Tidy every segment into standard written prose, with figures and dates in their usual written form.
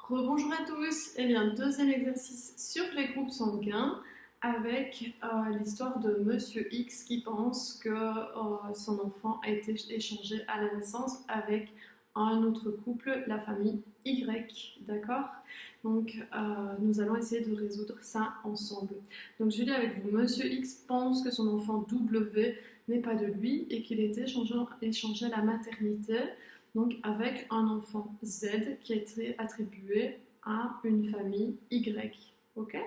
Rebonjour à tous, et bien deuxième exercice sur les groupes sanguins avec l'histoire de Monsieur X qui pense que son enfant a été échangé à la naissance avec un autre couple, la famille Y, d'accord? Donc nous allons essayer de résoudre ça ensemble. Donc je dis avec vous, Monsieur X pense que son enfant W n'est pas de lui et qu'il est échangé à la maternité donc avec un enfant Z qui a été attribué à une famille Y. Ok.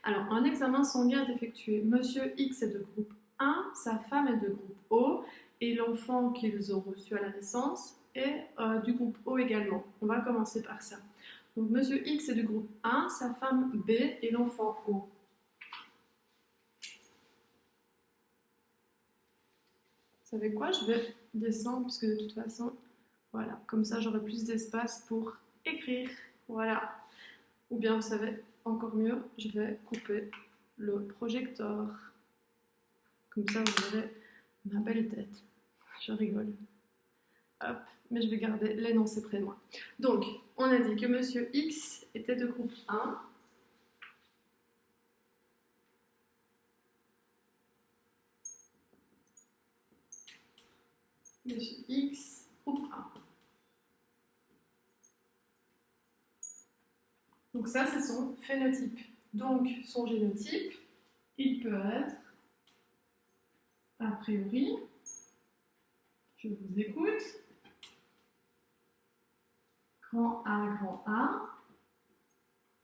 Alors, un examen sanguin est effectué. Monsieur X est de groupe 1, sa femme est de groupe O, et l'enfant qu'ils ont reçu à la naissance est du groupe O également. On va commencer par ça. Donc, Monsieur X est du groupe 1, sa femme B et l'enfant O. Vous savez quoi? Je vais descendre puisque de toute façon, voilà, comme ça j'aurai plus d'espace pour écrire. Voilà. Ou bien, vous savez, encore mieux, je vais couper le projecteur. Comme ça, vous verrez ma belle tête. Je rigole. Hop, mais je vais garder l'énoncé près de moi. Donc, on a dit que Monsieur X était de groupe 1. Monsieur X, groupe 1. Donc ça, c'est son phénotype. Donc, son génotype, il peut être, a priori, je vous écoute, grand A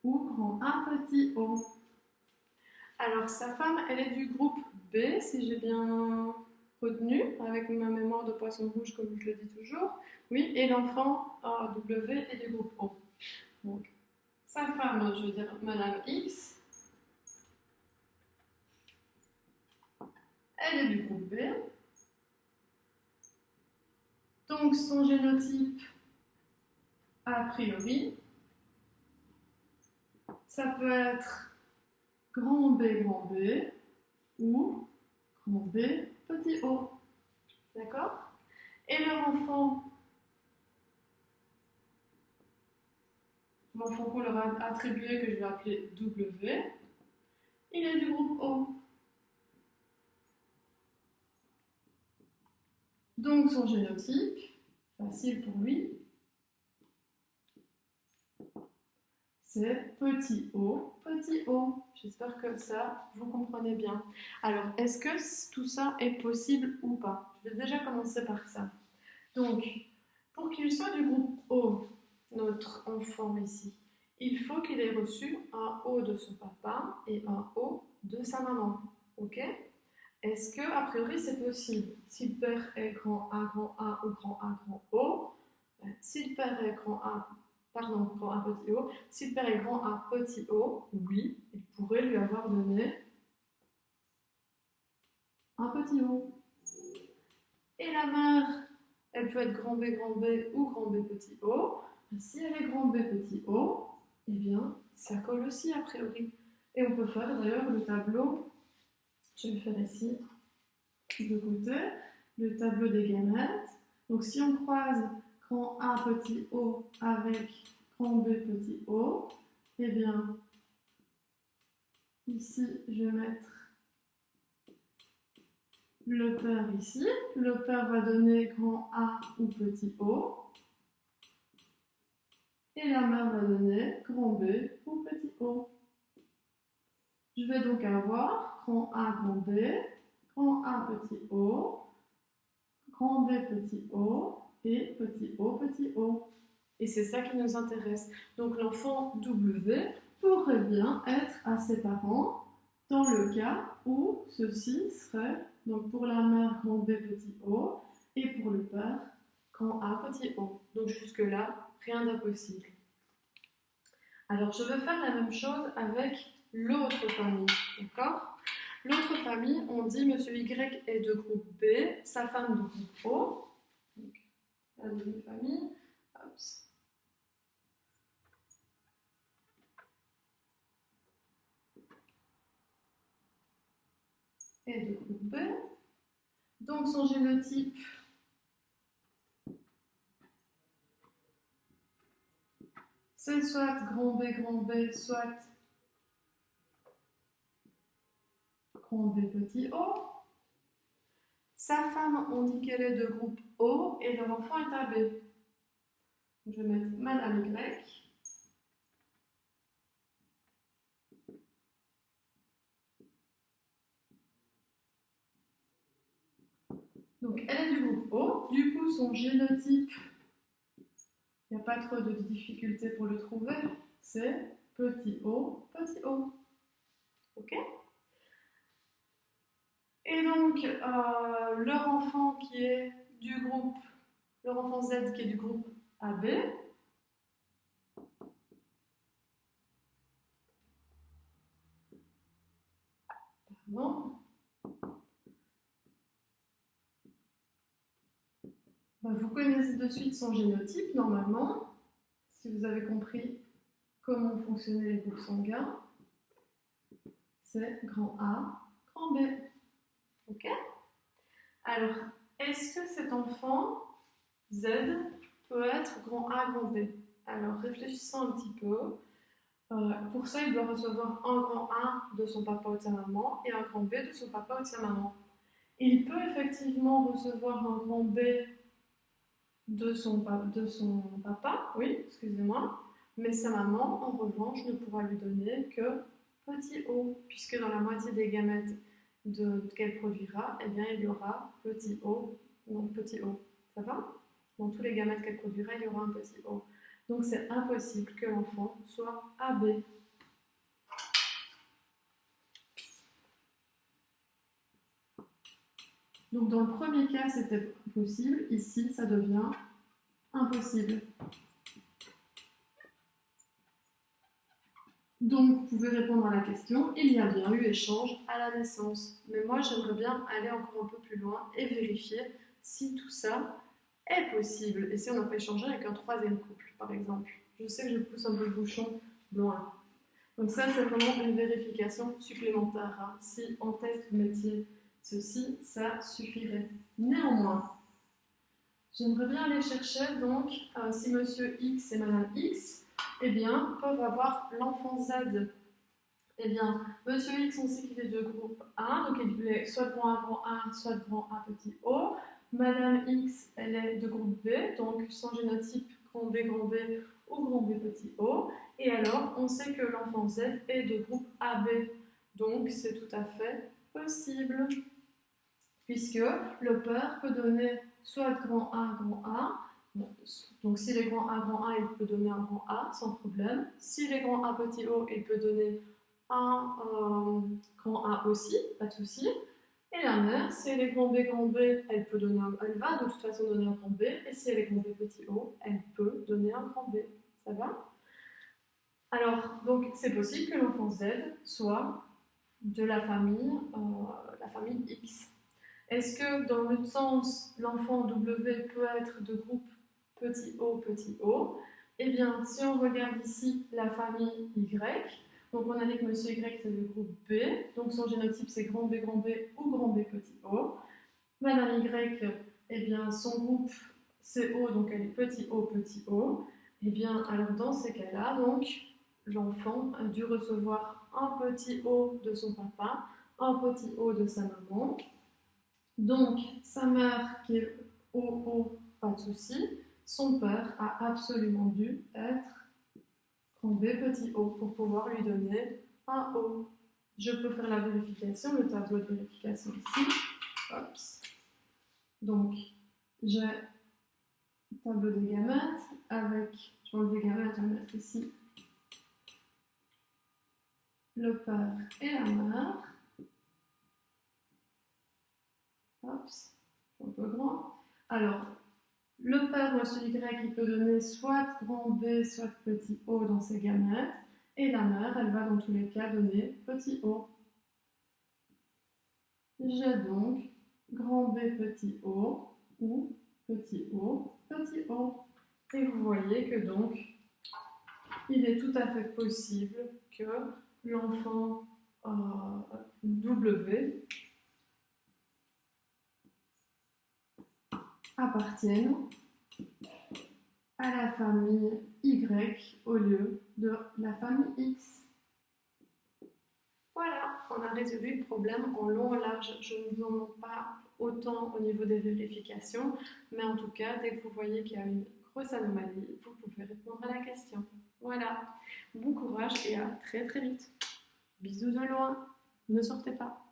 ou grand A petit O. Alors, sa femme, elle est du groupe B, si j'ai bien retenu, avec ma mémoire de poisson rouge, comme je le dis toujours. Oui, et l'enfant W est du groupe O. Donc, sa femme, je veux dire Madame X, elle est du groupe B. Donc, son génotype, a priori, ça peut être grand B ou grand B petit O. D'accord? Et leur enfant, l'enfant qu'on leur a attribué, que je vais appeler W, il est du groupe O. Donc son génotype, facile pour lui, c'est petit O, petit O. J'espère que ça, vous comprenez bien. Alors, est-ce que tout ça est possible ou pas? Je vais déjà commencer par ça. Donc, pour qu'il soit du groupe O, notre enfant ici, il faut qu'il ait reçu un O de son papa et un O de sa maman. Ok? Est-ce que, a priori, c'est possible? Si le père est grand A ou grand A grand O, si le père est grand A petit O, si le père est grand A petit O, oui, il pourrait lui avoir donné un petit O. Et la mère, elle peut être grand B ou grand B petit O. Si elle est grand B petit O, eh bien, ça colle aussi a priori. Et on peut faire d'ailleurs le tableau, je vais le faire ici, de côté, le tableau des gamètes. Donc si on croise grand A petit O avec grand B petit O, eh bien, ici, je vais mettre le père ici. Le père va donner grand A ou petit O. Et la mère va donner grand B ou petit O. Je vais donc avoir grand A, grand B, grand A, petit O, grand B, petit O et petit O, petit O. Et c'est ça qui nous intéresse. Donc l'enfant W pourrait bien être à ses parents dans le cas où ceci serait, donc pour la mère, grand B, petit O, et pour le père, grand A, petit O. Donc jusque-là, rien d'impossible. Alors, je vais faire la même chose avec l'autre famille, d'accord? L'autre famille, on dit Monsieur Y est de groupe B, sa femme de groupe O. Donc, la deuxième famille, hop. Est de groupe B. Donc, son génotype, c'est soit grand B, soit grand B petit o. Sa femme, on dit qu'elle est de groupe O et leur enfant est AB. Je vais mettre Madame Y. Donc elle est du groupe O. Du coup, son génotype, il n'y a pas trop de difficulté pour le trouver, c'est petit o, petit o. Ok? Et donc, leur enfant qui est du groupe, leur enfant Z qui est du groupe AB, pardon, vous connaissez de suite son génotype normalement, si vous avez compris comment fonctionnaient les groupes sanguins. C'est grand A, grand B. Ok? Alors, est-ce que cet enfant Z peut être grand A, grand B? Alors, réfléchissons un petit peu. Pour ça, il doit recevoir un grand A de son papa ou de sa maman et un grand B de son papa ou de sa maman. Il peut effectivement recevoir un grand B de son papa, oui, excusez-moi, mais sa maman, en revanche, ne pourra lui donner que petit o, puisque dans la moitié des gamètes qu'elle produira, eh bien, il y aura petit o, donc petit o. Ça va? Dans tous les gamètes qu'elle produira, il y aura un petit o. Donc c'est impossible que l'enfant soit AB. Donc dans le premier cas, c'était possible. Ici, ça devient impossible. Donc, vous pouvez répondre à la question, il y a bien eu échange à la naissance. Mais moi, j'aimerais bien aller encore un peu plus loin et vérifier si tout ça est possible. Et si on n'a pas échangé avec un troisième couple, par exemple. Je sais que je pousse un peu le bouchon loin. Donc ça, c'est vraiment une vérification supplémentaire. Hein. Si en test vous mettiez ceci, ça suffirait. Néanmoins, j'aimerais bien aller chercher, donc, si Monsieur X et Madame X, eh bien, peuvent avoir l'enfant Z. Eh bien, Monsieur X, on sait qu'il est de groupe A, donc il est soit grand A, soit grand A petit o. Madame X, elle est de groupe B, donc son génotype grand B ou grand B petit o. Et alors, on sait que l'enfant Z est de groupe AB, donc c'est tout à fait possible, puisque le père peut donner soit grand A, donc s'il est grand A, il peut donner un grand A sans problème. S'il est grand A petit o, il peut donner un grand A aussi, pas de souci. Et la mère, si elle est grand B, elle va de toute façon donner un grand B. Et si elle est grand B petit o, elle peut donner un grand B. Ça va? Alors, donc c'est possible que l'enfant Z soit de la famille X. Est-ce que dans l'autre sens, l'enfant W peut être de groupe petit o? Eh bien, si on regarde ici la famille Y, donc on a dit que Monsieur Y c'est le groupe B, donc son génotype c'est grand B ou grand B petit o. Madame Y, eh bien son groupe c'est O, donc elle est petit o. Eh bien, alors dans ces cas-là, donc l'enfant a dû recevoir un petit o de son papa, un petit o de sa maman. Donc, sa mère qui est O, pas de souci. Son père a absolument dû être grand B petit o pour pouvoir lui donner un O. Je peux faire la vérification, le tableau de vérification ici. Oups. Donc, j'ai le tableau des gamètes avec, je vais enlever gamètes, je vais mettre ici le père et la mère. Oups, un peu grand. Alors, le père, Monsieur Y, il peut donner soit grand B, soit petit o dans ses gamètes. Et la mère, elle va dans tous les cas donner petit o. J'ai donc grand B petit o ou petit o, petit o. Et vous voyez que donc, il est tout à fait possible que l'enfant W appartienne à la famille Y au lieu de la famille X. Voilà, on a résolu le problème en long et large. Je ne vous en montre pas autant au niveau des vérifications, mais en tout cas, dès que vous voyez qu'il y a une grosse anomalie, vous pouvez répondre à la question. Voilà, bon courage et à très très vite. Bisous de loin, ne sortez pas.